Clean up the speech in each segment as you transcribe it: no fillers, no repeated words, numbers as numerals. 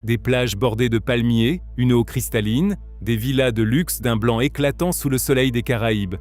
Des plages bordées de palmiers, une eau cristalline, des villas de luxe d'un blanc éclatant sous le soleil des Caraïbes.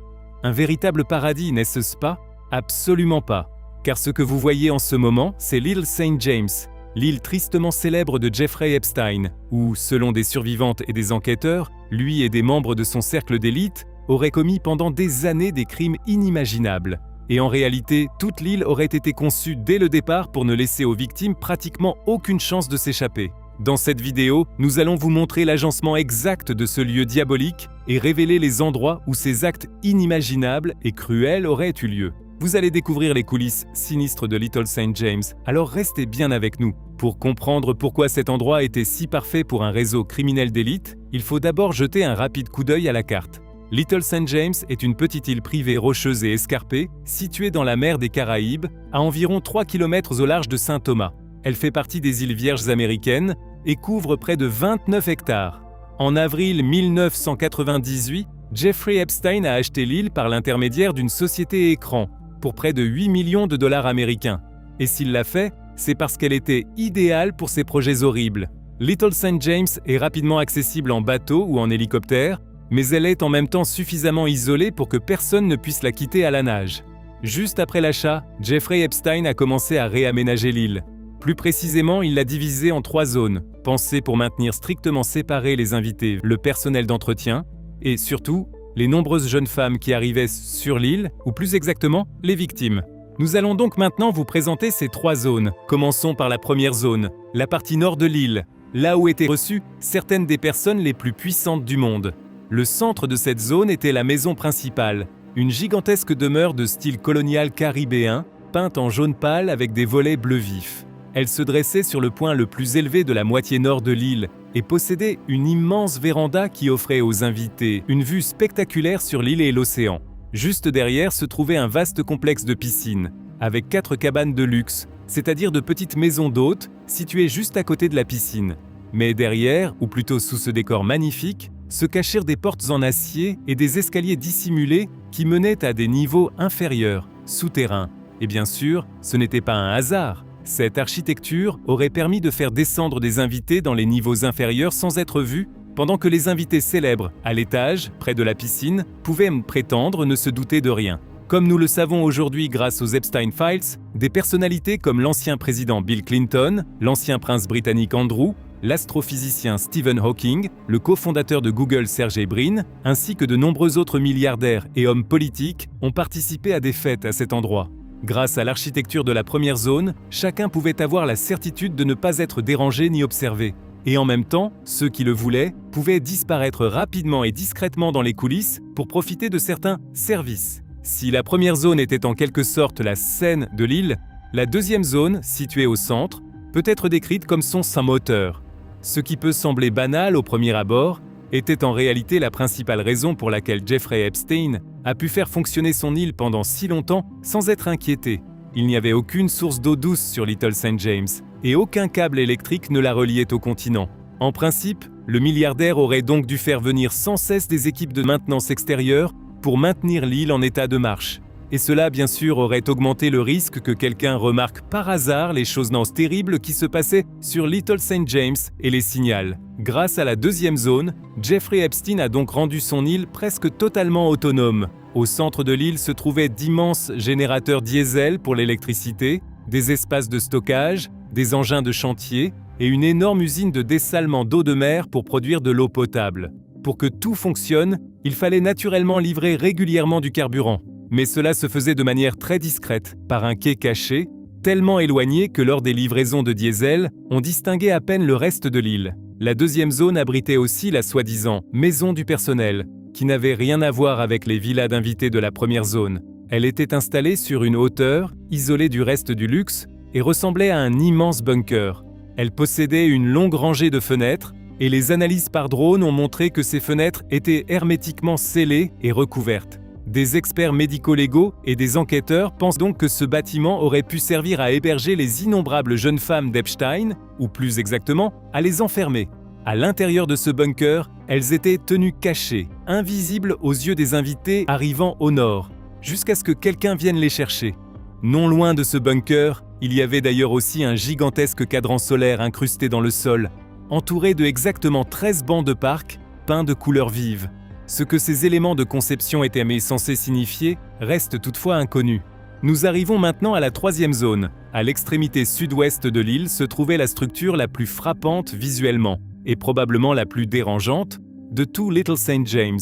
Un véritable paradis, n'est-ce pas? Absolument pas. Car ce que vous voyez en ce moment, c'est l'île St. James, l'île tristement célèbre de Jeffrey Epstein, où, selon des survivantes et des enquêteurs, lui et des membres de son cercle d'élite auraient commis pendant des années des crimes inimaginables. Et en réalité, toute l'île aurait été conçue dès le départ pour ne laisser aux victimes pratiquement aucune chance de s'échapper. Dans cette vidéo, nous allons vous montrer l'agencement exact de ce lieu diabolique et révéler les endroits où ces actes inimaginables et cruels auraient eu lieu. Vous allez découvrir les coulisses sinistres de Little St. James, alors restez bien avec nous. Pour comprendre pourquoi cet endroit était si parfait pour un réseau criminel d'élite, il faut d'abord jeter un rapide coup d'œil à la carte. Little St. James est une petite île privée rocheuse et escarpée, située dans la mer des Caraïbes, à environ 3 km au large de Saint-Thomas. Elle fait partie des îles Vierges américaines et couvre près de 29 hectares. En avril 1998, Jeffrey Epstein a acheté l'île par l'intermédiaire d'une société écran, pour près de 8 millions de dollars américains. Et s'il l'a fait, c'est parce qu'elle était idéale pour ses projets horribles. Little St. James est rapidement accessible en bateau ou en hélicoptère, mais elle est en même temps suffisamment isolée pour que personne ne puisse la quitter à la nage. Juste après l'achat, Jeffrey Epstein a commencé à réaménager l'île. Plus précisément, il l'a divisée en 3 zones, pensées pour maintenir strictement séparés les invités, le personnel d'entretien, et surtout, les nombreuses jeunes femmes qui arrivaient sur l'île, ou plus exactement, les victimes. Nous allons donc maintenant vous présenter ces 3 zones. Commençons par la première zone, la partie nord de l'île, là où étaient reçues certaines des personnes les plus puissantes du monde. Le centre de cette zone était la maison principale, une gigantesque demeure de style colonial caribéen, peinte en jaune pâle avec des volets bleu vif. Elle se dressait sur le point le plus élevé de la moitié nord de l'île et possédait une immense véranda qui offrait aux invités une vue spectaculaire sur l'île et l'océan. Juste derrière se trouvait un vaste complexe de piscines, avec 4 cabanes de luxe, c'est-à-dire de petites maisons d'hôtes situées juste à côté de la piscine. Mais derrière, ou plutôt sous ce décor magnifique, se cachèrent des portes en acier et des escaliers dissimulés qui menaient à des niveaux inférieurs, souterrains. Et bien sûr, ce n'était pas un hasard. Cette architecture aurait permis de faire descendre des invités dans les niveaux inférieurs sans être vus, pendant que les invités célèbres, à l'étage, près de la piscine, pouvaient prétendre ne se douter de rien. Comme nous le savons aujourd'hui grâce aux Epstein Files, des personnalités comme l'ancien président Bill Clinton, l'ancien prince britannique Andrew, l'astrophysicien Stephen Hawking, le cofondateur de Google Sergey Brin, ainsi que de nombreux autres milliardaires et hommes politiques ont participé à des fêtes à cet endroit. Grâce à l'architecture de la première zone, chacun pouvait avoir la certitude de ne pas être dérangé ni observé. Et en même temps, ceux qui le voulaient pouvaient disparaître rapidement et discrètement dans les coulisses pour profiter de certains services. Si la première zone était en quelque sorte la scène de l'île, la deuxième zone, située au centre, peut être décrite comme son moteur. Ce qui peut sembler banal au premier abord, était en réalité la principale raison pour laquelle Jeffrey Epstein a pu faire fonctionner son île pendant si longtemps sans être inquiété. Il n'y avait aucune source d'eau douce sur Little St. James et aucun câble électrique ne la reliait au continent. En principe, le milliardaire aurait donc dû faire venir sans cesse des équipes de maintenance extérieure pour maintenir l'île en état de marche. Et cela, bien sûr, aurait augmenté le risque que quelqu'un remarque par hasard les choses terribles qui se passaient sur Little St. James et les signale. Grâce à la deuxième zone, Jeffrey Epstein a donc rendu son île presque totalement autonome. Au centre de l'île se trouvaient d'immenses générateurs diesel pour l'électricité, des espaces de stockage, des engins de chantier et une énorme usine de dessalement d'eau de mer pour produire de l'eau potable. Pour que tout fonctionne, il fallait naturellement livrer régulièrement du carburant. Mais cela se faisait de manière très discrète, par un quai caché, tellement éloigné que lors des livraisons de diesel, on distinguait à peine le reste de l'île. La deuxième zone abritait aussi la soi-disant « maison du personnel », qui n'avait rien à voir avec les villas d'invités de la première zone. Elle était installée sur une hauteur, isolée du reste du luxe, et ressemblait à un immense bunker. Elle possédait une longue rangée de fenêtres, et les analyses par drone ont montré que ces fenêtres étaient hermétiquement scellées et recouvertes. Des experts médico-légaux et des enquêteurs pensent donc que ce bâtiment aurait pu servir à héberger les innombrables jeunes femmes d'Epstein, ou plus exactement, à les enfermer. À l'intérieur de ce bunker, elles étaient tenues cachées, invisibles aux yeux des invités arrivant au nord, jusqu'à ce que quelqu'un vienne les chercher. Non loin de ce bunker, il y avait d'ailleurs aussi un gigantesque cadran solaire incrusté dans le sol. entouré de exactement 13 bancs de parc, peints de couleurs vives. Ce que ces éléments de conception étaient censés signifier reste toutefois inconnu. Nous arrivons maintenant à la troisième zone. À l'extrémité sud-ouest de l'île se trouvait la structure la plus frappante visuellement, et probablement la plus dérangeante, de tout Little St. James.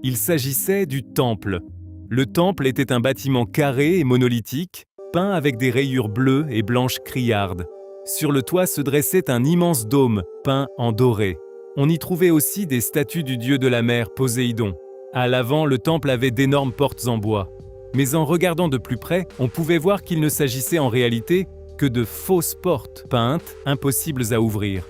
Il s'agissait du temple. Le temple était un bâtiment carré et monolithique, peint avec des rayures bleues et blanches criardes. Sur le toit se dressait un immense dôme, peint en doré. On y trouvait aussi des statues du dieu de la mer, Poséidon. À l'avant, le temple avait d'énormes portes en bois. Mais en regardant de plus près, on pouvait voir qu'il ne s'agissait en réalité que de fausses portes peintes, impossibles à ouvrir.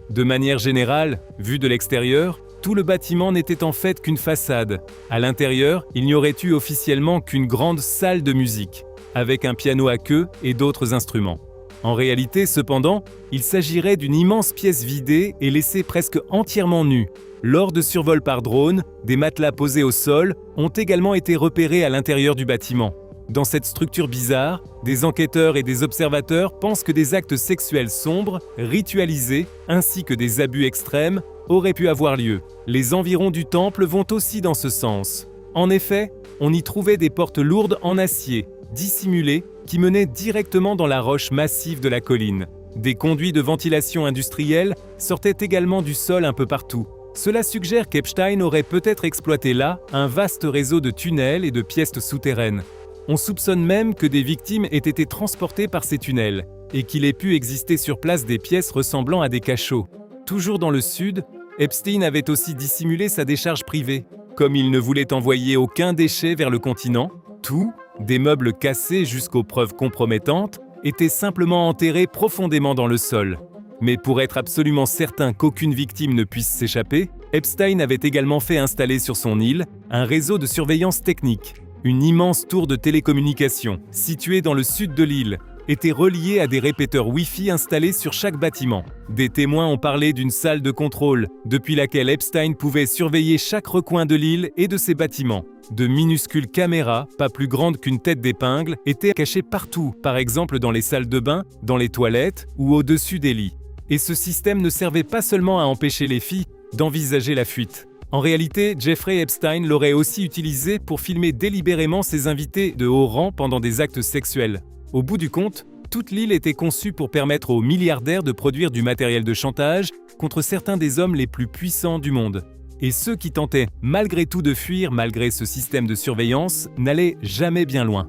De manière générale, vu de l'extérieur, tout le bâtiment n'était en fait qu'une façade. À l'intérieur, il n'y aurait eu officiellement qu'une grande salle de musique, avec un piano à queue et d'autres instruments. En réalité, cependant, il s'agirait d'une immense pièce vidée et laissée presque entièrement nue. Lors de survols par drone, des matelas posés au sol ont également été repérés à l'intérieur du bâtiment. Dans cette structure bizarre, des enquêteurs et des observateurs pensent que des actes sexuels sombres, ritualisés, ainsi que des abus extrêmes, auraient pu avoir lieu. Les environs du temple vont aussi dans ce sens. En effet, on y trouvait des portes lourdes en acier, dissimulées, qui menaient directement dans la roche massive de la colline. Des conduits de ventilation industrielle sortaient également du sol un peu partout. Cela suggère qu'Epstein aurait peut-être exploité là un vaste réseau de tunnels et de pièces souterraines. On soupçonne même que des victimes aient été transportées par ces tunnels, et qu'il ait pu exister sur place des pièces ressemblant à des cachots. Toujours dans le sud, Epstein avait aussi dissimulé sa décharge privée. Comme il ne voulait envoyer aucun déchet vers le continent, tout, des meubles cassés jusqu'aux preuves compromettantes, étaient simplement enterrés profondément dans le sol. Mais pour être absolument certain qu'aucune victime ne puisse s'échapper, Epstein avait également fait installer sur son île un réseau de surveillance technique. Une immense tour de télécommunications, située dans le sud de l'île, était reliée à des répéteurs Wi-Fi installés sur chaque bâtiment. Des témoins ont parlé d'une salle de contrôle, depuis laquelle Epstein pouvait surveiller chaque recoin de l'île et de ses bâtiments. De minuscules caméras, pas plus grandes qu'une tête d'épingle, étaient cachées partout, par exemple dans les salles de bain, dans les toilettes ou au-dessus des lits. Et ce système ne servait pas seulement à empêcher les filles d'envisager la fuite. En réalité, Jeffrey Epstein l'aurait aussi utilisé pour filmer délibérément ses invités de haut rang pendant des actes sexuels. Au bout du compte, toute l'île était conçue pour permettre aux milliardaires de produire du matériel de chantage contre certains des hommes les plus puissants du monde. Et ceux qui tentaient malgré tout de fuir malgré ce système de surveillance n'allaient jamais bien loin.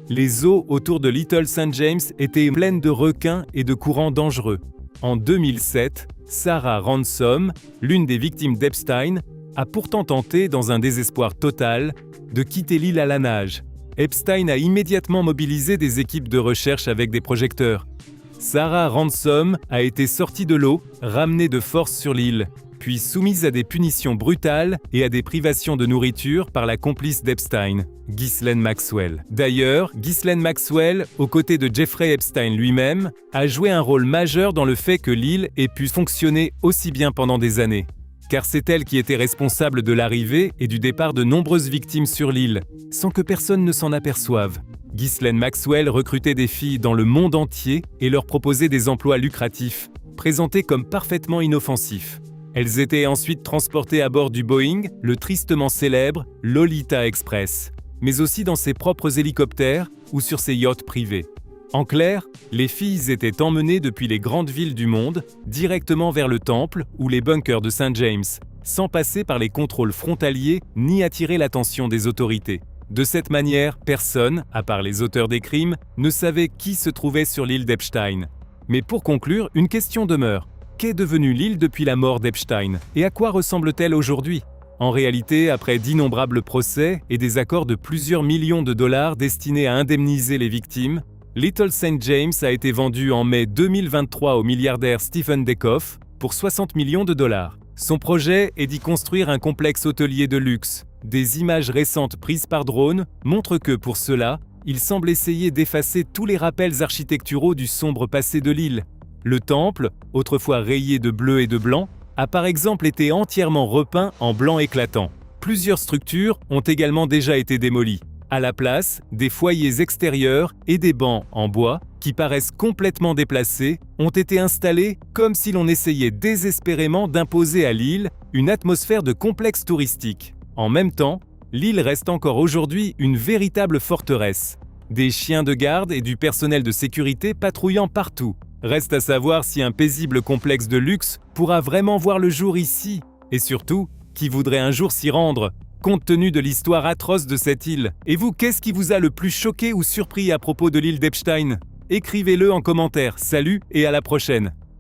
Les eaux autour de Little St. James étaient pleines de requins et de courants dangereux. En 2007, Sarah Ransom, l'une des victimes d'Epstein, a pourtant tenté, dans un désespoir total, de quitter l'île à la nage. Epstein a immédiatement mobilisé des équipes de recherche avec des projecteurs. Sarah Ransom a été sortie de l'eau, ramenée de force sur l'île, puis soumise à des punitions brutales et à des privations de nourriture par la complice d'Epstein, Ghislaine Maxwell. D'ailleurs, Ghislaine Maxwell, aux côtés de Jeffrey Epstein lui-même, a joué un rôle majeur dans le fait que l'île ait pu fonctionner aussi bien pendant des années. Car c'est elle qui était responsable de l'arrivée et du départ de nombreuses victimes sur l'île, sans que personne ne s'en aperçoive. Ghislaine Maxwell recrutait des filles dans le monde entier et leur proposait des emplois lucratifs, présentés comme parfaitement inoffensifs. Elles étaient ensuite transportées à bord du Boeing, le tristement célèbre Lolita Express, mais aussi dans ses propres hélicoptères ou sur ses yachts privés. En clair, les filles étaient emmenées depuis les grandes villes du monde, directement vers le temple ou les bunkers de St. James, sans passer par les contrôles frontaliers ni attirer l'attention des autorités. De cette manière, personne, à part les auteurs des crimes, ne savait qui se trouvait sur l'île d'Epstein. Mais pour conclure, une question demeure. Qu'est devenue l'île depuis la mort d'Epstein et à quoi ressemble-t-elle aujourd'hui ? En réalité, après d'innombrables procès et des accords de plusieurs millions de dollars destinés à indemniser les victimes, Little St. James a été vendu en mai 2023 au milliardaire Stephen Dekoff pour 60 millions de dollars. Son projet est d'y construire un complexe hôtelier de luxe. Des images récentes prises par drone montrent que, pour cela, il semble essayer d'effacer tous les rappels architecturaux du sombre passé de l'île. Le temple, autrefois rayé de bleu et de blanc, a par exemple été entièrement repeint en blanc éclatant. Plusieurs structures ont également déjà été démolies. À la place, des foyers extérieurs et des bancs en bois, qui paraissent complètement déplacés, ont été installés comme si l'on essayait désespérément d'imposer à l'île une atmosphère de complexe touristique. En même temps, l'île reste encore aujourd'hui une véritable forteresse. Des chiens de garde et du personnel de sécurité patrouillant partout. Reste à savoir si un paisible complexe de luxe pourra vraiment voir le jour ici, et surtout, qui voudrait un jour s'y rendre, compte tenu de l'histoire atroce de cette île. Et vous, qu'est-ce qui vous a le plus choqué ou surpris à propos de l'île d'Epstein ? Écrivez-le en commentaire. Salut et à la prochaine.